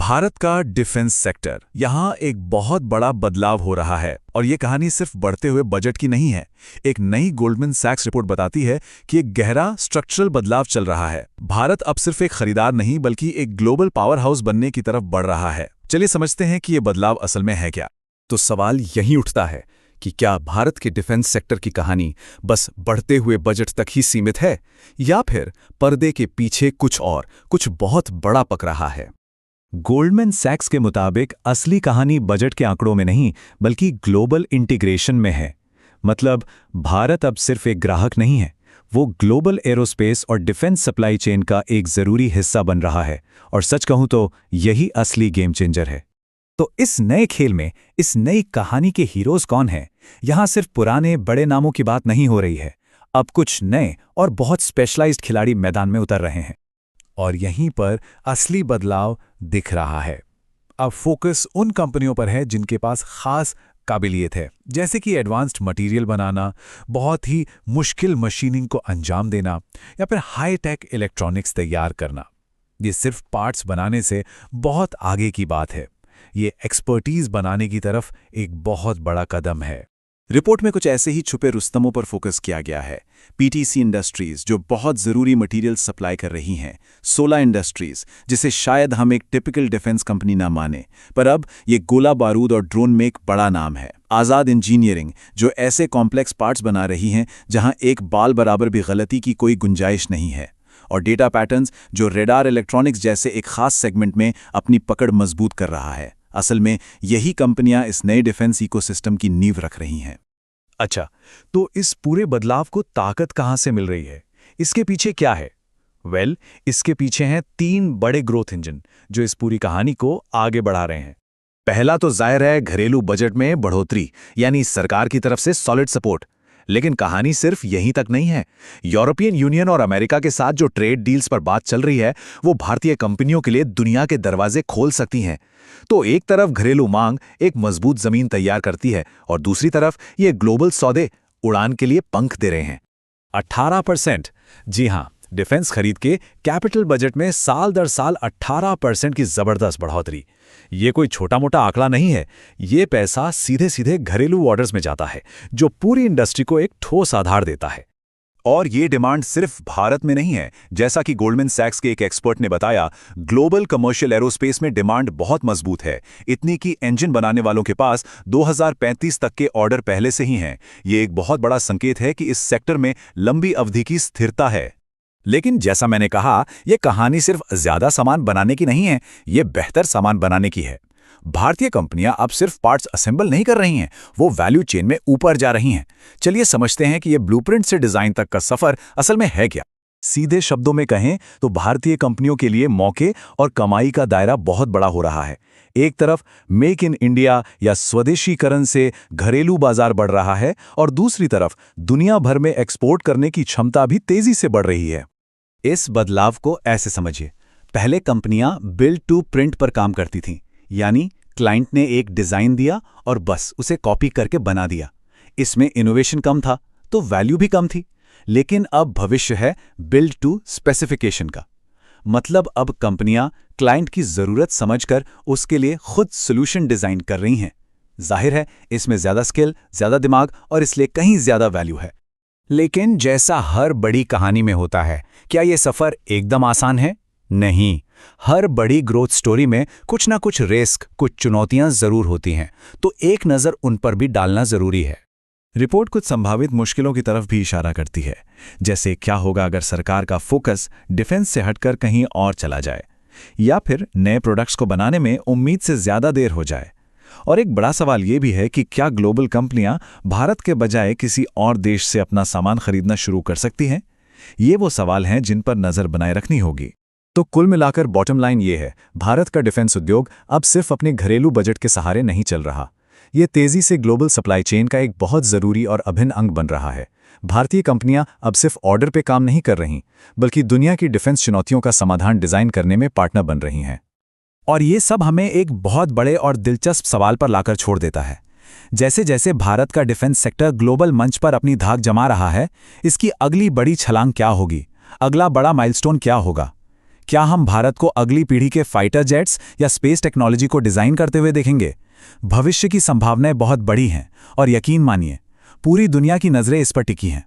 भारत का defence sector यहाँ एक बहुत बड़ा बदलाव हो रहा है और ये कहानी सिर्फ बढ़ते हुए बजट की नहीं है। एक नई गोल्डमैन सैक्स रिपोर्ट बताती है कि एक गहरा स्ट्रक्चरल बदलाव चल रहा है। भारत अब सिर्फ एक खरीदार नहीं बल्कि एक ग्लोबल पावर हाउस बनने की तरफ बढ़ रहा है। चलिए समझते हैं कि ये बदलाव असल में है क्या। तो सवाल यही उठता है कि क्या भारत के डिफेंस सेक्टर की कहानी बस बढ़ते हुए बजट तक ही सीमित है या फिर पर्दे के पीछे कुछ बहुत बड़ा पक रहा है। गोल्डमैन सैक्स के मुताबिक असली कहानी बजट के आंकड़ों में नहीं बल्कि ग्लोबल इंटीग्रेशन में है। मतलब भारत अब सिर्फ एक ग्राहक नहीं है, वो ग्लोबल एरोस्पेस और डिफेंस सप्लाई चेन का एक जरूरी हिस्सा बन रहा है। और सच कहूं तो यही असली गेम चेंजर है। तो इस नए खेल में इस नई कहानी के हीरोज कौन हैं? यहां सिर्फ पुराने बड़े नामों की बात नहीं हो रही है। अब कुछ नए और बहुत स्पेशलाइज्ड खिलाड़ी मैदान में उतर रहे हैं और यहीं पर असली बदलाव दिख रहा है। अब फोकस उन कंपनियों पर है जिनके पास खास काबिलियत है, जैसे कि एडवांस्ड मटेरियल बनाना, बहुत ही मुश्किल मशीनिंग को अंजाम देना या फिर हाई टेक इलेक्ट्रॉनिक्स तैयार करना। ये सिर्फ पार्ट्स बनाने से बहुत आगे की बात है। ये एक्सपर्टीज बनाने की तरफ एक बहुत बड़ा कदम है। रिपोर्ट में कुछ ऐसे ही छुपे रुस्तमों पर फोकस किया गया है। पीटीसी इंडस्ट्रीज जो बहुत ज़रूरी मटेरियल सप्लाई कर रही हैं, सोला इंडस्ट्रीज जिसे शायद हम एक टिपिकल डिफेंस कंपनी ना माने, पर अब ये गोला बारूद और ड्रोन में एक बड़ा नाम है। आज़ाद इंजीनियरिंग जो ऐसे कॉम्प्लेक्स पार्ट्स बना रही हैं जहां एक बाल बराबर भी गलती की कोई गुंजाइश नहीं है। और डेटा पैटर्न्स जो रेडार इलेक्ट्रॉनिक्स जैसे एक खास सेगमेंट में अपनी पकड़ मजबूत कर रहा है। असल में यही कंपनियां इस नए डिफेंस इकोसिस्टम की नींव रख रही हैं। अच्छा, तो इस पूरे बदलाव को ताकत कहां से मिल रही है? इसके पीछे क्या है? इसके पीछे हैं 3 बड़े ग्रोथ इंजन जो इस पूरी कहानी को आगे बढ़ा रहे हैं। पहला तो जाहिर है घरेलू बजट में बढ़ोतरी, यानी सरकार की तरफ से सॉलिड सपोर्ट। लेकिन कहानी सिर्फ यहीं तक नहीं है। यूरोपियन यूनियन और अमेरिका के साथ जो ट्रेड डील्स पर बात चल रही है वो भारतीय कंपनियों के लिए दुनिया के दरवाजे खोल सकती हैं। तो एक तरफ घरेलू मांग एक मजबूत जमीन तैयार करती है और दूसरी तरफ ये ग्लोबल सौदे उड़ान के लिए पंख दे रहे हैं। 18%। जी हां, डिफेंस खरीद के कैपिटल बजट में साल दर साल 18% की जबरदस्त बढ़ोतरी। ये कोई छोटा मोटा आंकड़ा नहीं है। ये पैसा सीधे सीधे घरेलू ऑर्डर्स में जाता है जो पूरी इंडस्ट्री को एक ठोस आधार देता है। और ये डिमांड सिर्फ भारत में नहीं है। जैसा कि गोल्डमैन सैक्स के एक एक्सपर्ट ने बताया, ग्लोबल कमर्शियल एरोस्पेस में डिमांड बहुत मजबूत है। इतनी कि इंजन बनाने वालों के पास 2035 तक के ऑर्डर पहले से ही हैं। ये एक बहुत बड़ा संकेत है कि इस सेक्टर में लंबी अवधि की स्थिरता है। लेकिन जैसा मैंने कहा, यह कहानी सिर्फ ज्यादा सामान बनाने की नहीं है, ये बेहतर सामान बनाने की है। भारतीय कंपनियां अब सिर्फ पार्ट्स असेंबल नहीं कर रही हैं, वो वैल्यू चेन में ऊपर जा रही हैं। चलिए समझते हैं कि ये ब्लूप्रिंट से डिजाइन तक का सफर असल में है क्या। सीधे शब्दों में कहें तो भारतीय कंपनियों के लिए मौके और कमाई का दायरा बहुत बड़ा हो रहा है। एक तरफ मेक इन इंडिया या स्वदेशीकरण से घरेलू बाजार बढ़ रहा है और दूसरी तरफ दुनिया भर में एक्सपोर्ट करने की क्षमता भी तेजी से बढ़ रही है। इस बदलाव को ऐसे समझिए, पहले कंपनियां बिल्ड टू प्रिंट पर काम करती थीं, यानी क्लाइंट ने एक डिजाइन दिया और बस उसे कॉपी करके बना दिया। इसमें इनोवेशन कम था तो वैल्यू भी कम थी। लेकिन अब भविष्य है बिल्ड टू स्पेसिफिकेशन का। मतलब अब कंपनियां क्लाइंट की जरूरत समझकर उसके लिए खुद सॉल्यूशन डिजाइन कर रही हैं। जाहिर है इसमें ज्यादा स्किल, ज्यादा दिमाग और इसलिए कहीं ज्यादा वैल्यू है। लेकिन जैसा हर बड़ी कहानी में होता है, क्या यह सफर एकदम आसान है? नहीं। हर बड़ी ग्रोथ स्टोरी में कुछ ना कुछ रिस्क, कुछ चुनौतियां जरूर होती हैं, तो एक नज़र उन पर भी डालना जरूरी है। रिपोर्ट कुछ संभावित मुश्किलों की तरफ भी इशारा करती है, जैसे क्या होगा अगर सरकार का फोकस डिफेंस से हटकर कहीं और चला जाए, या फिर नए प्रोडक्ट्स को बनाने में उम्मीद से ज्यादा देर हो जाए। और एक बड़ा सवाल ये भी है कि क्या ग्लोबल कंपनियां भारत के बजाय किसी और देश से अपना सामान खरीदना शुरू कर सकती हैं? ये वो सवाल हैं जिन पर नजर बनाए रखनी होगी। तो कुल मिलाकर बॉटम लाइन ये है, भारत का डिफेंस उद्योग अब सिर्फ अपने घरेलू बजट के सहारे नहीं चल रहा। ये तेजी से ग्लोबल सप्लाई चेन का एक बहुत जरूरी और अभिन्न अंग बन रहा है। भारतीय कंपनियां अब सिर्फ ऑर्डर पे काम नहीं कर रहीं, बल्कि दुनिया की डिफेंस चुनौतियों का समाधान डिजाइन करने में पार्टनर बन रही हैं। और ये सब हमें एक बहुत बड़े और दिलचस्प सवाल पर लाकर छोड़ देता है। जैसे जैसे भारत का डिफेंस सेक्टर ग्लोबल मंच पर अपनी धाक जमा रहा है, इसकी अगली बड़ी छलांग क्या होगी? अगला बड़ा माइलस्टोन क्या होगा? क्या हम भारत को अगली पीढ़ी के फाइटर जेट्स या स्पेस टेक्नोलॉजी को डिजाइन करते हुए देखेंगे? भविष्य की संभावनाएं बहुत बड़ी हैं और यकीन मानिए, पूरी दुनिया की नजरें इस पर टिकी हैं।